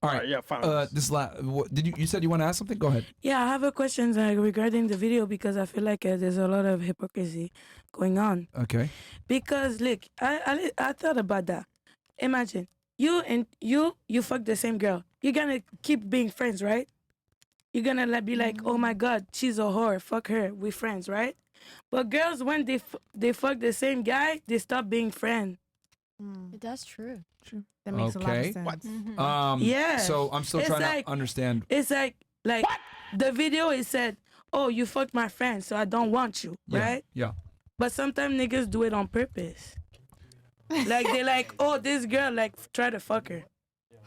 All right. Yeah, fine. You said you want to ask something? Go ahead. Yeah, I have a question regarding the video because I feel like there's a lot of hypocrisy going on. Okay. Because look, I thought about that. Imagine you fuck the same girl. You're gonna keep being friends, right? You're gonna be like, oh my God, she's a whore. Fuck her. We friends, right? But girls, when they fuck the same guy, they stop being friends. That's true. That makes a lot of sense. What? Yeah. So I'm still It's trying like- to understand. It's like the video is said, oh, you fucked my friend, so I don't want you, right? Yeah. But sometimes niggas do it on purpose. Like they're like, oh, this girl like try to fuck her,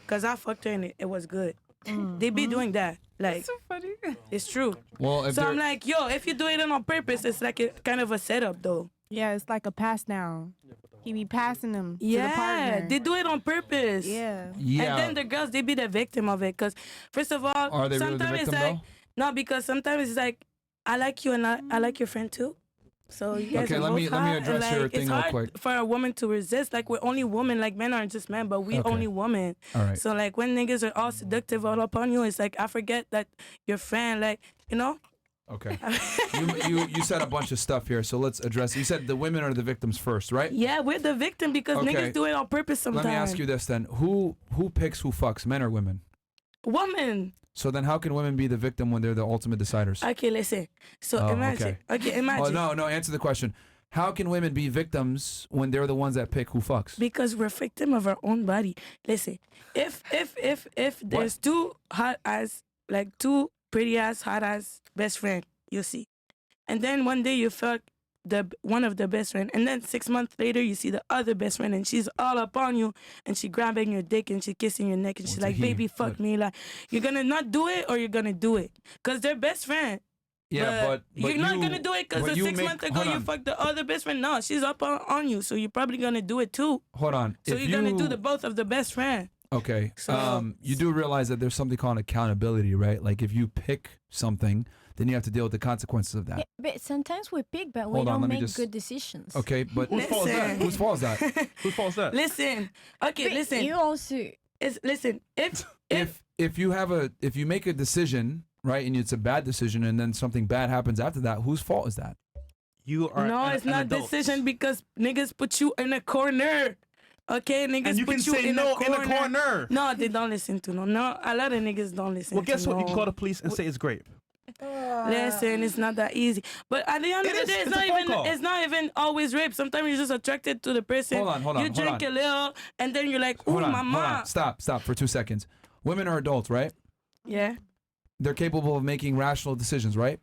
cause I fucked her and it was good. They be doing that. Like So funny. it's true. Well, if So I'm they're- like, yo, if you do it on purpose, it's like a kind of a setup though. Yeah, it's like a pass down. He be passing them to the Yeah, partner. they do it on purpose. Yeah. yeah. And then the girls, they be the victim of it. Because, first of all, Are they really the sometimes victim, it's like, though? no, because sometimes it's like, I like you and I like your friend too. So you guys Okay, are let me both hot, and, address your like, thing it's real hard quick. for a woman to resist. Like, we're only women. Like, men aren't just men, but we Okay. only women. All right. So, like, when niggas are all seductive all upon you, it's like, I forget that your friend, like, you know? Okay. you said a bunch of stuff here, so let's address. You said the women are the victims first, right? Yeah, we're the victim because Okay. niggas do it on purpose sometimes. Let me ask you this then: who picks who fucks, men or women? Woman. So then, how can women be the victim when they're the ultimate deciders? Okay, listen. So Oh, imagine. Okay, Oh imagine. no! Answer the question. How can women be victims when they're the ones that pick who fucks? Because we're victim of our own body. Listen, if there's two hot ass, like two pretty ass, hot ass best friend, you see, and then one day you fuck one of the best friend, and then 6 months later you see the other best friend, and she's all up on you, and she grabbing your dick and she kissing your neck, and she's What's a like, he? baby, fuck What? me. Like, you're gonna not do it or you're gonna do it, cause they're best friend. Yeah, but you're not gonna do it because but the you 6 months ago hold you on. fucked the other best friend. No, she's up on you, so you're probably gonna do it too. Hold on. So If you're gonna do the both of the best friend. Okay. So- you do realize that there's something called accountability, right? Like if you pick something, then you have to deal with the consequences of that. Yeah, but sometimes we pick, but we Hold on, don't let me make just- good decisions. Okay, but Whose fault is that? Listen. whose fault is that? Whose fault is that? Listen, okay, But listen. You also Listen, if If you make a decision, right, and it's a bad decision, and then something bad happens after that, whose fault is that? You are no, an, it's an not adult. decision because niggas put you in a corner. Okay, niggas And you put can you say in no a corner. in the corner. No, they don't listen to no. No, a lot of niggas don't listen. Well, guess to what? You no. can call the police and say it's grape. Listen, it's not that easy. But at the end It of the is. day, It's a phone call. it's not even always rape. Sometimes you're just attracted to the person. Hold on, You drink a little, and then you're like, ooh, Hold on, mama. hold on. Stop for 2 seconds. Women are adults, right? Yeah. They're capable of making rational decisions, right?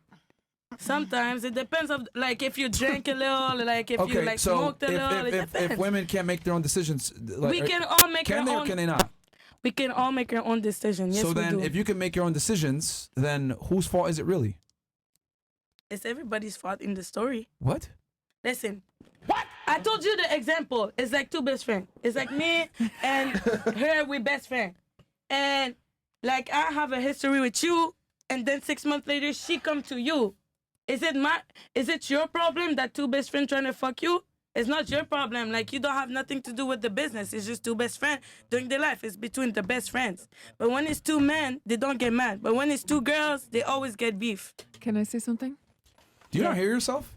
Sometimes it depends of like if you drink a little, like if you like so smoked a little. It if depends. women can't make their own decisions, like, we can all make can our they own. or can they not? We can all make our own decision. Yes, so we then, do. if you can make your own decisions, then whose fault is it really? It's everybody's fault in the story. What? Listen. What? I told you the example. It's like two best friends. It's like me and her, we best friend. And like I have a history with you, and then 6 months later she come to you. Is it your problem that two best friends trying to fuck you? It's not your problem. Like you don't have nothing to do with the business. It's just two best friends doing their life. It's between the best friends. But when it's two men, they don't get mad. But when it's two girls, they always get beef. Can I say something? Do you not hear yourself?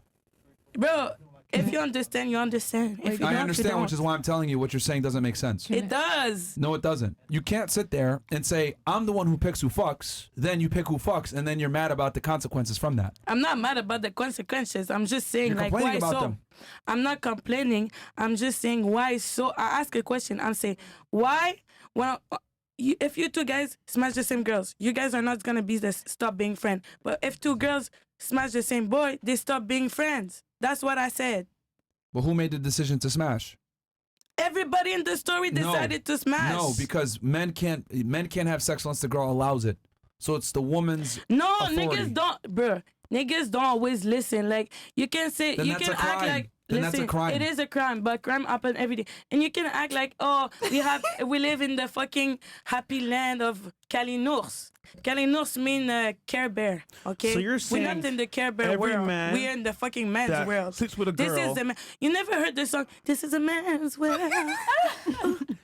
Bro, if you understand, you understand. If you I don't, understand, you don't. which is why I'm telling you what you're saying doesn't make sense. It does. No, it doesn't. You can't sit there and say, I'm the one who picks who fucks, then you pick who fucks, and then you're mad about the consequences from that. I'm not mad about the consequences. I'm just saying, You're like, complaining why about so? them. I'm not complaining. I'm just saying, why so? I ask a question. I'm saying, why? Well, if you two guys smash the same girls, you guys are not gonna stop being friends. But if two girls smash the same boy, they stop being friends. That's what I said. But who made the decision to smash? Everybody in the story decided to smash. No, because men can't have sex unless the girl allows it. So it's the woman's No, authority. niggas don't, bro. Niggas don't always listen. Like you can say, Then you that's can a act crime. like. Then that's a crime. It is a crime, but crime happen every day. And you can act like, oh, we live in the fucking happy land of Kalinours. Kalinours mean Care Bear, okay? So you're we're not saying in the Care Bear every world. man We're in the fucking man's that world. sleeps with a This girl- is the man. You never heard the song, This is a man's world.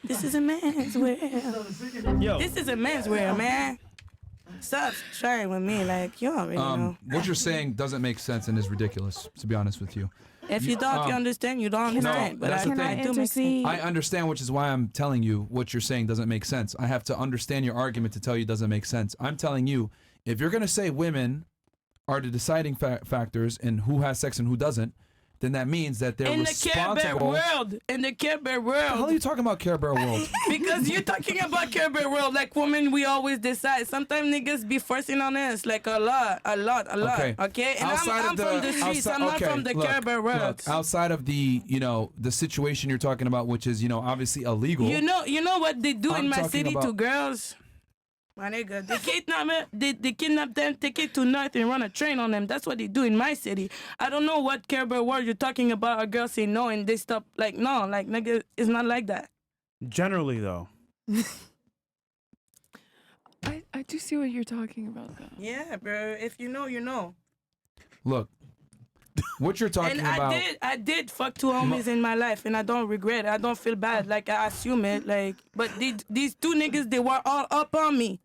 This is a man's world. Yo, This is a man's world, man. Stop trying with me like you already know. What you're saying doesn't make sense and is ridiculous, to be honest with you. If you don't understand, you don't understand. But that's the I thing. do make sense. I understand, which is why I'm telling you what you're saying doesn't make sense. I have to understand your argument to tell you it doesn't make sense. I'm telling you, if you're going to say women are the deciding factors in who has sex and who doesn't, then that means that they're in the Care Bear responsible. world, in the Care Bear What the hell are world, you talking about, Care Bear world? because you're talking about Care Bear world. Like women, we always decide. Sometimes niggas be forcing on us like a lot. Okay. Okay, and Outside I'm of the- from the streets. outside- I'm not okay, from the look, Care Bear world. Look, outside of the, the situation you're talking about, which is, obviously illegal. You know what they do I'm in my talking city to about- girls? My nigga, they kidnap them, take it to north and run a train on them. That's what they do in my city. I don't know what Care Bear world you're talking about. A girl say no and they stop. Like, no, like, nigga, it's not like that. generally though. I do see what you're talking about, though. Yeah, bro. If you know, you know. Look, what you're talking And about. I did fuck two homies in my life, and I don't regret it. I don't feel bad. Like, I assume it. Like, but these two niggas, they were all up on me.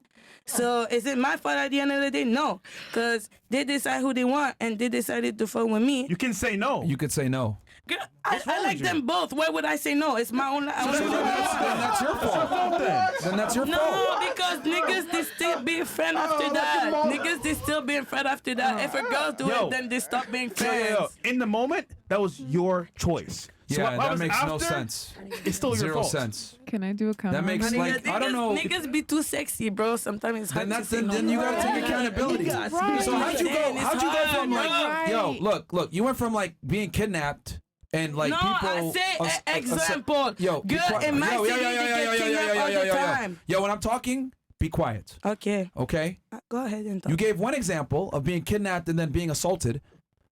So is it my fault at the end of the day? No, because they decide who they want, and they decided to fuck with me. You can say no. You could say no. Girl, I like them both. Why would I say no? It's my own. Then that's your fault. Then that's your fault. No, because niggas they still being friends after that. Niggas they still being friends after that. If a girl do Yo. it, then they stop being Yo, friends. yo, yo. In the moment, that was your choice. So Yeah, what that was makes no after, sense. It's still your Zero fault. sense. Can I do a comment? That makes Nigga, like I don't know. Niggas be too sexy, bro. Sometimes it's hard Then to say no. then you gotta take accountability. Right. So how'd you go? It's How'd you go hard, from like, right. yo, look, you went from like being kidnapped and like No, people. I say example. Yo, be Girl quiet. in my Yo, city, they get kidnapped all the time. Yo, when I'm talking, be quiet. Okay, Okay. go ahead and talk. You gave one example of being kidnapped and then being assaulted.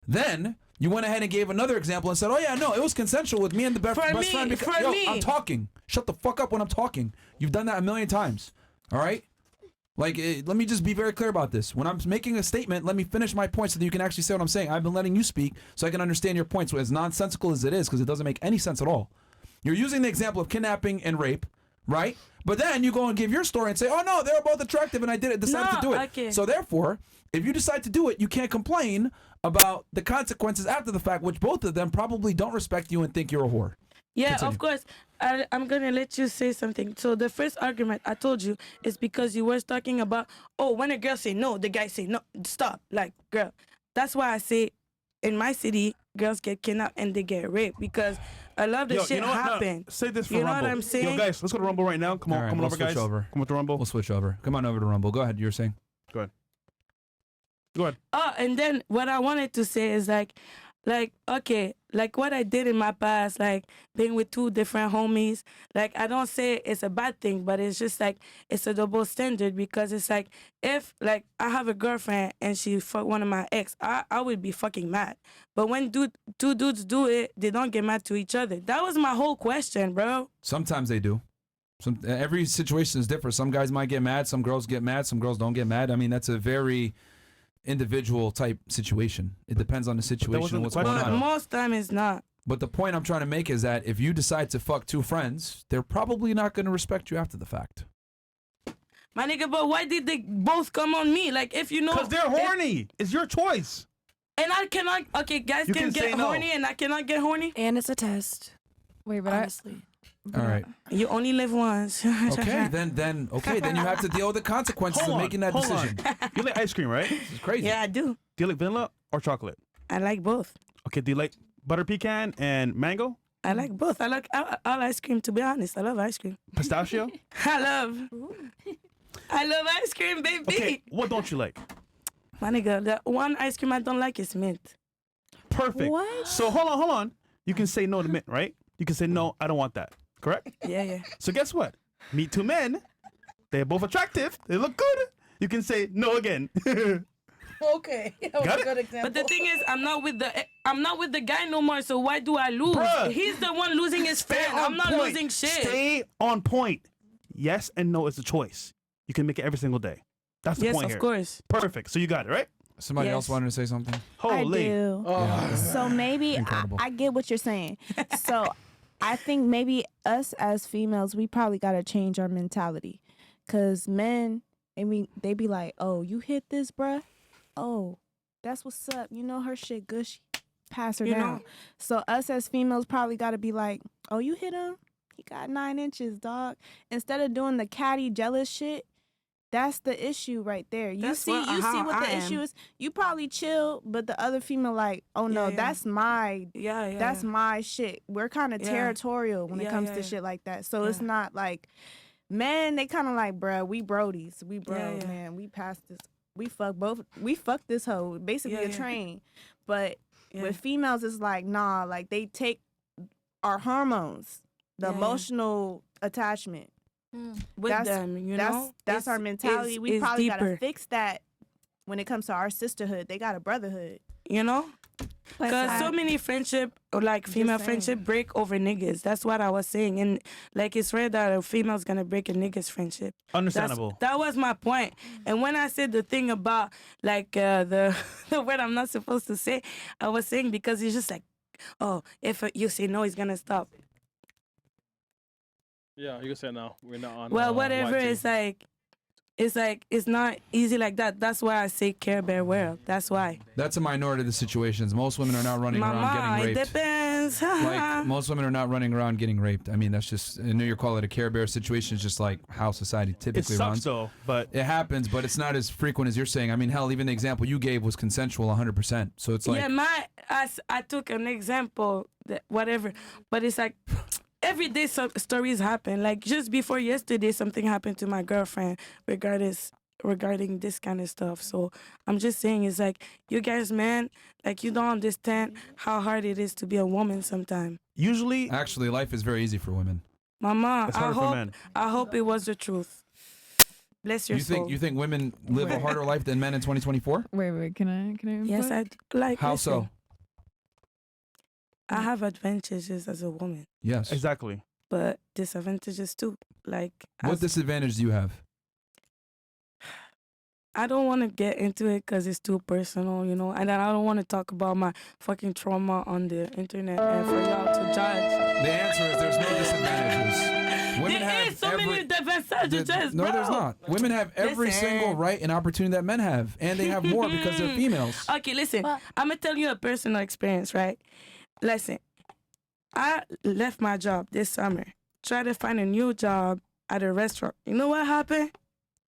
Then you went ahead and gave another example and said, "Oh yeah, no, it was consensual with me and the best For me, friend." for Yo, me. I'm talking. Shut the fuck up when I'm talking. You've done that a million times. All right. Like, let me just be very clear about this. When I'm making a statement, let me finish my point so that you can actually say what I'm saying. I've been letting you speak so I can understand your points, as nonsensical as it is, because it doesn't make any sense at all. You're using the example of kidnapping and rape, right? But then you go and give your story and say, "Oh no, they were both attractive and I decided to do it." Okay. So therefore, if you decide to do it, you can't complain about the consequences after the fact, which both of them probably don't respect you and think you're a whore. Yeah, Continue. of course. I'm gonna let you say something. So the first argument I told you is because you were talking about, oh, when a girl say no, the guy say no. Stop, like, girl. That's why I say, in my city, girls get kidnapped and they get raped because a lot of the Yo, shit you know what? No, happen. say this for You know Rumble. what I'm saying? Yo, guys, let's go to Rumble right now. Come on, All right, come on we'll over, switch guys. over. Come on to Rumble. We'll switch over. Come on over to Rumble. Go ahead. You were saying. Go ahead. Go ahead. Oh, and then what I wanted to say is like, okay, like what I did in my past, like being with two different homies, like I don't say it's a bad thing, but it's just like, it's a double standard because it's like, if like I have a girlfriend and she fuck one of my ex, I would be fucking mad. But when two dudes do it, they don't get mad to each other. That was my whole question, bro. Sometimes they do. Every situation is different. Some guys might get mad. Some girls get mad. Some girls don't get mad. I mean, that's a very individual type situation. It depends on the situation wasn't and the what's going question. But on. most time it's not. But the point I'm trying to make is that if you decide to fuck two friends, they're probably not going to respect you after the fact. My nigga, but why did they both come on me? Like, if you know. Because they're horny. It's your choice. And I cannot. Okay, guys You can can say get no. horny and I cannot get horny. And it's a test. Wait, but Honestly. All right. You only live once. Okay, then you have to deal with the consequences of making that decision. You like ice cream, right? It's crazy. Yeah, I do. Do you like vanilla or chocolate? I like both. Okay, do you like butter pecan and mango? I like both. I like all ice cream, to be honest. I love ice cream. Pistachio? I love ice cream, baby. Okay, what don't you like? My nigga, the one ice cream I don't like is mint. Perfect. What? So hold on. You can say no to mint, right? You can say no, I don't want that. Correct? Yeah. So guess what? Meet two men. They're both attractive. They look good. You can say no again. Okay. That was Got a it? good example. But the thing is, I'm not with the guy no more. So why do I lose? Bruh. He's the one losing his Stay fan. on I'm not point. losing shit. Stay on point. Yes and no is a choice. You can make it every single day. That's the Yes, point of here. course. Perfect. So you got it, right? Somebody Yes. else wanted to say something. Holy. I do. So maybe Incredible. I get what you're saying. So I think maybe us as females, we probably got to change our mentality. Because men, they be like, oh, you hit this, bruh? Oh, that's what's up. You know her shit gushy. Pass her You down. know? So us as females probably got to be like, oh, you hit him? He got 9 inches, dog. Instead of doing the catty, jealous shit, that's the issue right there. You That's see what- what how the I am. issue is. You probably chill, but the other female like, oh no, Yeah. that's my Yeah. that's my shit. We're kind of Yeah. territorial when it Yeah, comes yeah, to yeah. shit like that. So it's Yeah. not like men, they kind of like, bruh, we brodies. We bro, Yeah, yeah. man. We passed this. We fuck this hoe. Basically Yeah, a yeah. train. But Yeah. with females, it's like, nah, like they take our hormones, the Yeah, yeah. emotional attachment. With That's- them, you know? That's our mentality. We it's probably deeper. gotta fix that when it comes to our sisterhood. They got a brotherhood. You know? Because I- so many friendship, or like female saying. friendship, break over niggas. That's what I was saying. And like it's rare that a female's gonna break a nigga's friendship. Understandable. That was my point. And when I said the thing about like the the word I'm not supposed to say, I was saying because it's just like, oh, if you say no, he's gonna stop. Yeah, you can say it now. We're not on. Well, whatever. YT. It's not easy like that. That's why I say Care Bear world. That's why. That's a minority of the situations. Most women are not running around Mama, getting it raped. depends. Like most women are not running around getting raped. I mean, that's just I know you call it a Care Bear situation. It's just like how society It typically sucks runs. though, but It happens, but it's not as frequent as you're saying. I mean, hell, even the example you gave was consensual 100%. So it's like, Yeah, I took an example, that whatever, but it's like every day some stories happen. Like just before yesterday, something happened to my girlfriend regarding this kind of stuff. So I'm just saying, it's like you guys, man, like you don't understand how hard it is to be a woman sometimes. usually actually, life is very easy for women. Mama, it's harder for men. I hope it was the truth. Bless your You soul. think women live a harder life than men in 2024? Wait, can I Yes, input? I like. How listen, so? I have advantages as a woman, Yes. Exactly. but disadvantages too. Like, What as- disadvantage do you have? I don't want to get into it because it's too personal, you know, and then I don't want to talk about my fucking trauma on the internet and for y'all to judge. The answer is there's no disadvantages. Women There have is so every, many disadvantages, No, bro. there's not. Women have every Listen. single right and opportunity that men have, and they have more because they're females. Okay, listen. But- I'm gonna tell you a personal experience, right? Listen, I left my job this summer, tried to find a new job at a restaurant. You know what happened?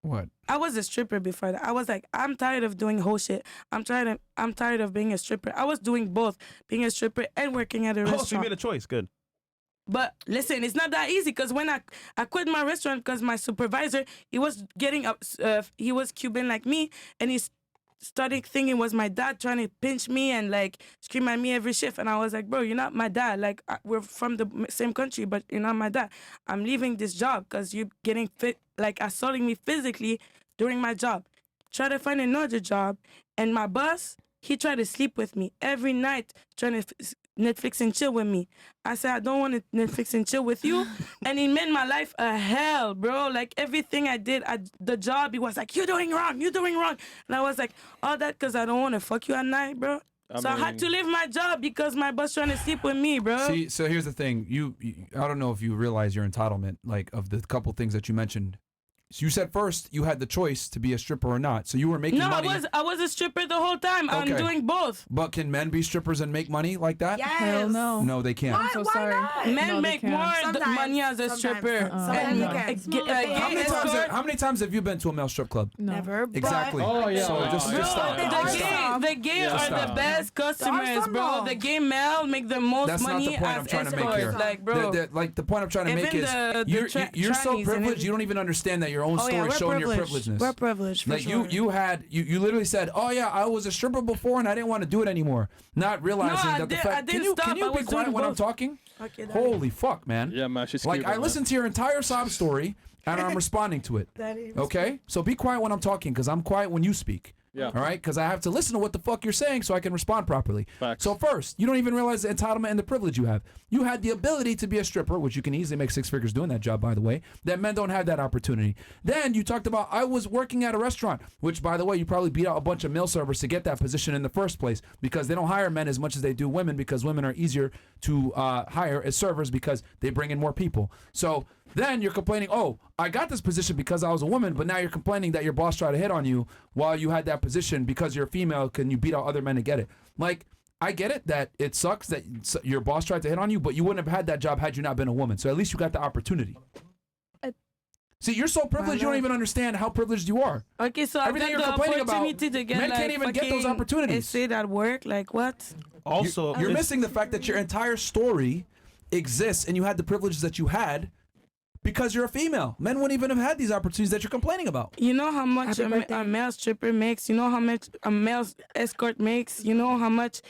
What? I was a stripper before that. I was like, I'm tired of doing whole shit. I'm tired of being a stripper. I was doing both, being a stripper and working at a Oh, so you restaurant. made a choice. Good. But listen, it's not that easy because when I quit my restaurant because my supervisor, he was getting up, he was Cuban like me, and he started thinking it was my dad trying to pinch me and like scream at me every shift. And I was like, bro, you're not my dad. Like we're from the same country, but you're not my dad. I'm leaving this job because you're getting assaulting me physically during my job. Try to find another job, and my boss, he tried to sleep with me every night, trying to Netflix and chill with me. I said, I don't want to Netflix and chill with you. And it made my life a hell, bro. Like everything I did at the job, he was like, you're doing wrong. And I was like, all that because I don't want to fuck you at night, bro. I had to leave my job because my boss trying to sleep with me, bro. See, so here's the thing. I don't know if you realize your entitlement, like of the couple things that you mentioned. So you said first you had the choice to be a stripper or not. So you were making No, money. I was a stripper the whole time. I'm Okay. doing both. But can men be strippers and make money like that? Yes. Hell no. No, they can't. I'm so sorry. Men No, they make can't. more Sometimes. money as a Sometimes. stripper. Sometimes they can. How many times have you been to a male strip club? No. Never. but- Exactly. Oh, yeah. So just Bro, stop. They the are Just gay, stop. the gay Just are the stop. best customers, some bro. more. The gay male make the most That's not money the point I'm as trying to make escorts. here. Like, bro. The point I'm trying to make Even is the you're so trannies and privileged. You don't even understand that your own story is showing your privilegedness. We're privileged. For Like sure. you literally said, "Oh yeah, I was a stripper before and I didn't want to do it anymore." Not realizing I that the did- fact. I didn't can you stop. can you I be was quiet doing when I'm both. talking? Okay, Daddy. Holy fuck, man! Yeah, man, she's Like Cuban, I man. listened to your entire sob story and I'm responding to it. Daddy. Okay, so be quiet when I'm talking because I'm quiet when you speak. Yeah. All right, because I have to listen to what the fuck you're saying so I can respond properly. Facts. So first, you don't even realize the entitlement and the privilege you have. You had the ability to be a stripper, which you can easily make 6 figures doing that job, by the way. That men don't have that opportunity. Then you talked about I was working at a restaurant, which, by the way, you probably beat out a bunch of male servers to get that position in the first place because they don't hire men as much as they do women because women are easier to hire as servers because they bring in more people. So then you're complaining, oh, I got this position because I was a woman, but now you're complaining that your boss tried to hit on you while you had that position because you're a female. Can you beat out other men to get it? Like, I get it that it sucks that your boss tried to hit on you, but you wouldn't have had that job had you not been a woman. So at least you got the opportunity. See, you're so privileged, you don't even understand how privileged you are. Okay, so Everything I got you're the complaining about, opportunity to get men like can't even get those fucking opportunities. essay at work, like what? Also, You're it's- missing the fact that your entire story exists and you had the privileges that you had because you're a female. Men wouldn't even have had these opportunities that you're complaining about. You know how much a male stripper makes? You know how much a male escort makes? You know how much,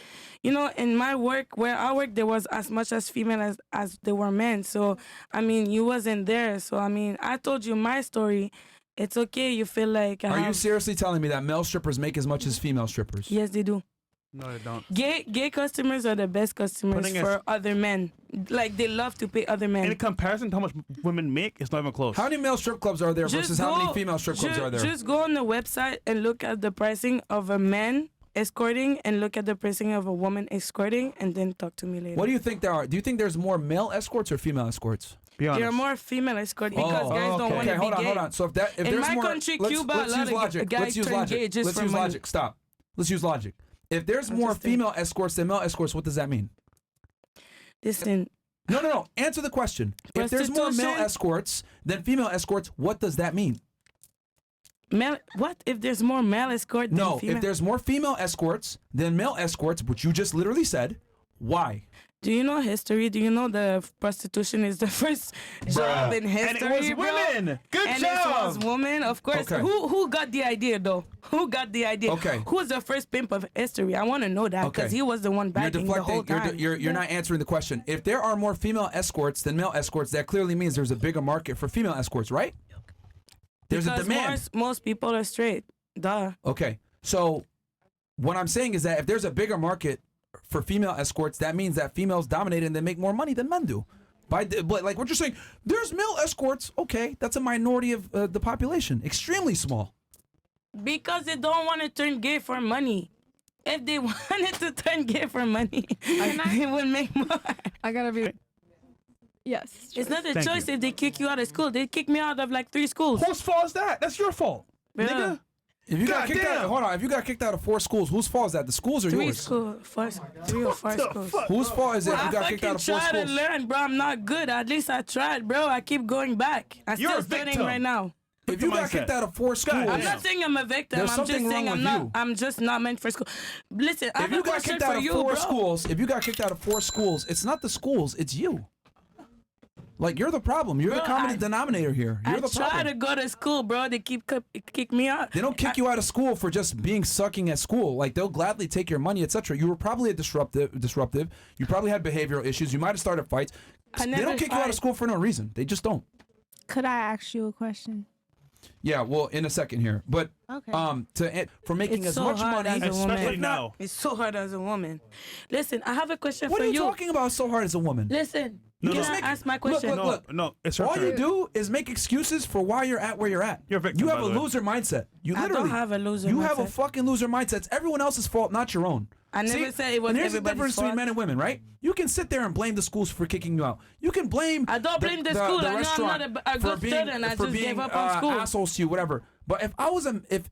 in my work, where I work, there was as much as female as there were men. So, I mean, you wasn't there. So, I mean, I told you my story. It's okay. You feel like Are you seriously telling me that male strippers make as much as female strippers? Yes, they do. no, they don't. Gay customers are the best customers Putting for other men. Like, they love to pay other men. In comparison to how much women make, it's not even close. How many male strip clubs are there versus how many female strip clubs are there? Just go on the website and look at the pricing of a man escorting and look at the pricing of a woman escorting and then talk to me later. What do you think there are? Do you think there's more male escorts or female escorts? Be honest. There are more female escorts because guys don't want Okay, to be hold gay. on. So if In there's my more, country, let's, Cuba, let's a lot use of logic. guys Let's use turn logic. gay just Let's for use money. logic. Stop. Let's use logic. If there's I'm more just saying. female escorts than male escorts, what does that mean? Listen, No. Answer the question. If there's more male Prostitution? escorts than female escorts, what does that mean? what if there's more male escort than No, female? if there's more female escorts than male escorts, which you just literally said, why? Do you know history? Do you know the prostitution is the first job in history, And it was bro? women. Good and job. it was women, of course. Okay. Who got the idea though? Who got the idea? Okay. Who's the first pimp of history? I want to know that because Okay. he was the one You're backing the whole deflecting. time. You're not answering the question. If there are more female escorts than male escorts, that clearly means there's a bigger market for female escorts, right? There's because a demand. most people are straight. Duh. Okay. So what I'm saying is that if there's a bigger market for female escorts, that means that females dominate and they make more money than men do. But like what you're saying, there's male escorts. Okay, that's a minority of the population, extremely small. Because they don't want to turn gay for money. If they wanted to turn gay for money, they would make more. I gotta be. Yes. It's not a Thank choice you. if they kick you out of school. They kick me out of like 3 schools. Whose fault is that? That's your fault, Yeah. nigga. If you got kicked out, Goddamn. hold on. If you got kicked out of 4 schools, whose fault is that? The schools or 3 yours? schools, 3 or 4 schools. Whose fault is it if I you got kicked fucking out of 4 tried to schools? learn, bro. I'm not good. At least I tried, bro. I keep going back. I'm You're still a studying victim. right now. If you got mindset. kicked out of 4 schools, I'm not saying I'm a victim. There's I'm just something saying wrong with you. I'm just not meant for school. Listen, I if have you a got question kicked out for of you, 4 bro. schools, if you got kicked out of 4 schools, it's not the schools, it's you. Like you're the problem. You're the Bro, common I- denominator here. You're I the try problem. to go to school, bro. They kick me out. They don't kick you out of school for just being sucking at school. Like they'll gladly take your money, etc. You were probably a disruptive. You probably had behavioral issues. You might have started fights. I They never don't kick you out fight. of school for no reason. They just don't. Could I ask you a question? Yeah, well, in a second here, but Okay. for making It's as so much hard money. as a woman. Especially now. It's so hard as a woman. Listen, I have a question What for are you you. talking about? So hard as a woman. Listen, No, can no. I ask my question? Look, No, it's her All turn. you do is make excuses for why you're at where you're at. You're a victim, You have by a the way. loser mindset. You I literally don't have a loser You have a mindset. fucking loser mindset. It's everyone else's fault, not your own. I never said it was and here's the everybody's difference between fault. men and women, right? You can sit there and blame the schools for kicking you out. You can blame I don't blame the school. I know I'm restaurant not a for good being, student. I for just being, gave up on school. assholes to you, whatever. But if I was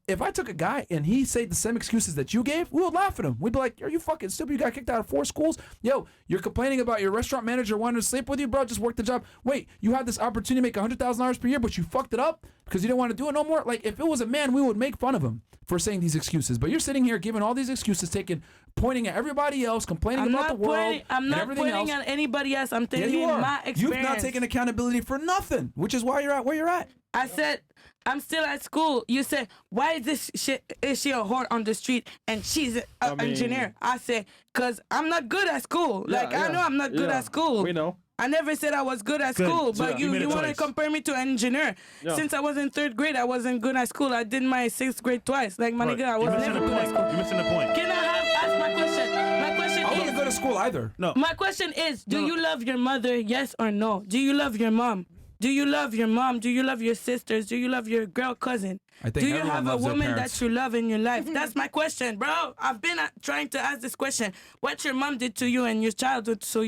if I took a guy and he said the same excuses that you gave, we would laugh at him. We'd be like, "Are you fucking stupid? You got kicked out of 4 schools? Yo, you're complaining about your restaurant manager wanting to sleep with you, bro. Just work the job. Wait, you had this opportunity to make $100,000 per year, but you fucked it up because you didn't want to do it no more. Like if it was a man, we would make fun of him for saying these excuses. But you're sitting here giving all these excuses, pointing at everybody else, complaining I'm about not the world pointing. I'm and not everything pointing else. at anybody else. I'm Yeah, telling you you are. my experience. You've not taken accountability for nothing, which is why you're at where you're at. I said, I'm still at school. You said, why is this shit? Is she a whore on the street and she's an mean- engineer? I said, cause I'm not good at school. Like I know I'm not good Yeah, at school. We know. I never said I was good at Good. school, So but you made a you want to choice. compare me to an engineer. Yeah. Since I was in 3rd grade, I wasn't good at school. I did my 6th grade twice. Like, my Right. nigga, I You're was missing never the good at point. school. You're missing the point. Can I ask my question? My question I is, wasn't good at school either. No. my question is, do you love your mother, yes or no? Do you love your mom? Do you love your mom? Do you love your sisters? Do you love your girl cousin? I think Do you everyone have a loves their woman parents. that you love in your life? That's my question, bro. I've been trying to ask this question. What your mom did to you in your childhood so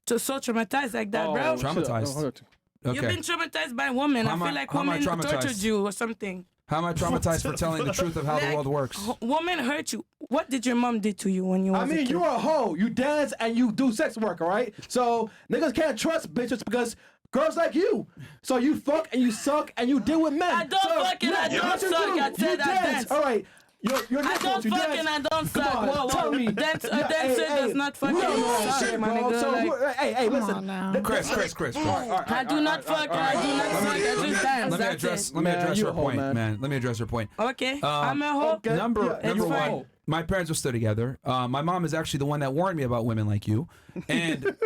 traumatized like that, bro? shit. Traumatized. Hold on. You've Okay. been traumatized by women. How I am feel I- like how am I women tortured traumatized? you or something. How am I traumatized for telling the truth of how the Like, world works? Woman hurt you. What did your mom did to you when you was I a mean, kid? you're a hoe. You dance and you do sex work, all right? So niggas can't trust bitches because girls like you. So you fuck and you suck and you deal with men. I don't so, fuck and I yeah, don't yes, you suck. do. I You said I dance. All right. You're I nipples, don't you fuck dance. and I don't Come suck. on, Whoa, tell whoa. me. A Yeah, dancer does not fuck we and don't know suck, shit, my bro. nigga. So, Like, hey, listen. on now. Chris. I do not fuck and I do not suck. I just dance. Let me That's address. it. Let me Man, address you her a hoe, point, man. man. Let me address her point. Okay, I'm a hoe. Okay. Number Yeah, number it's one, fine. my parents were still together. My mom is actually the one that warned me about women like you, and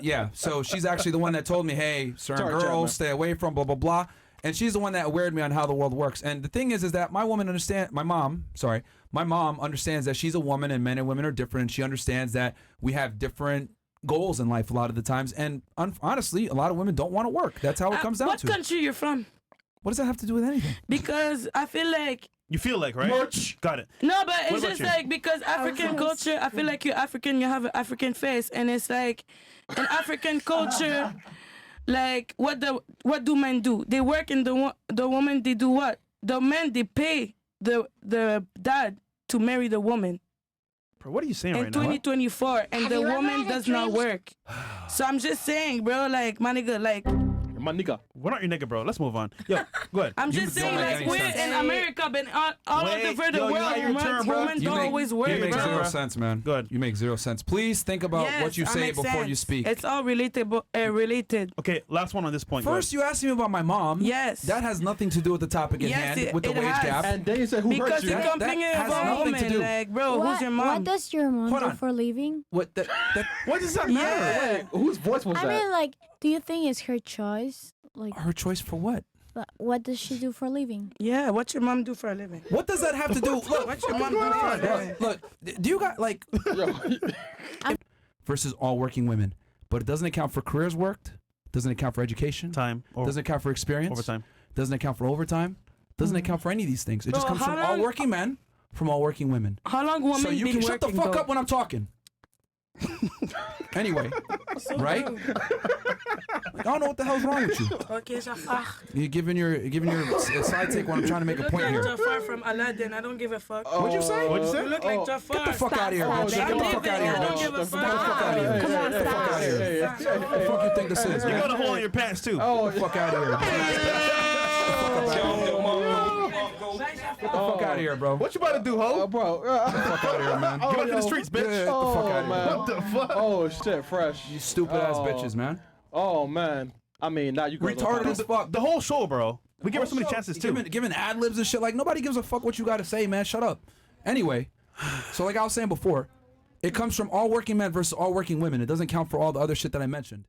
yeah, so she's actually the one that told me, hey, certain Sorry, Chad, man. girls stay away from blah blah blah, and she's the one that awared me on how the world works. And the thing is that my mom understands that she's a woman and men and women are different, and she understands that we have different goals in life a lot of the times, and honestly, a lot of women don't want to work. That's how it comes down What to. country you from? What does that have to do with anything? Because I feel like You feel like, right? Merch. Got it. no, but What it's about just you? like because African culture. I feel like you're African. You have an African face, and it's like in African culture, like what do men do? They work, and the woman they do what? The men they pay the dad to marry the woman. Bro, what are you saying In right now? 2024, and the woman does not work. So I'm just saying, bro, like my nigga, like My nigga. We're not your nigga, bro. Let's move on. Yo, go ahead. I'm You just don't saying, make like any we're sense. in America, but all Wait, over the yo, you world, got your turn, bro. women You don't make- always work, You make bro. zero sense, man. Go ahead. You make zero sense. Please think about Yes, what you I say make before you sense. speak. It's all related. Okay, last one on this point. Go First, you asked me about my mom. Yes. That has nothing to do with the topic at Yes, hand, with the it wage has. gap. And then you say who hurt Because you? you're That complaining has about nothing to women, do. like, bro, who's your mom? What does your mom Hold do on. for a living? What What does that matter? Yeah. Wait, whose voice was I that? mean, like, do you think it's her choice? Like, Her choice for what? what does she do for a living? Yeah, what your mom do for a living? What does that have to do? Look, What your mom do for a living? look. Do you got like versus all working women? But it doesn't account for careers worked. Doesn't account for education. Time. Doesn't account for experience. Overtime. Doesn't account for overtime. Doesn't account for any of these things. It just Bro, comes from how all long- working men, from all working women. How long women So you been can shut the working, fuck though? up when I'm talking. Anyway, right? Like, I don't know what the hell's wrong with you. Okay, Jafar. You're giving your side take when I'm trying to make You a look point like here. Jafar from Aladdin. I don't give a fuck. What'd you say? What'd you say? You look like Jafar. Get the fuck out of here, bitch. Get the fuck out of here, I don't bitch. give a fuck. Fuck out of here. Come on, Get the fuck out of here. What the fuck you think this is, You man? got a hole in your pants too. Get the fuck out of here. Get the fuck out of here, bro. What you about to do, ho? Bro. Get the fuck out of here, man. Get back to the streets, bitch. Get the fuck out of here. man. What the fuck? Oh shit, fresh. You stupid ass bitches, man. Oh man. I mean, now you girls are Retarded fine. as fuck. The whole show, bro. We give her so many chances too. Giving ad libs and shit. Like, nobody gives a fuck what you got to say, man. Shut up. Anyway, so like I was saying before, it comes from all working men versus all working women. It doesn't count for all the other shit that I mentioned.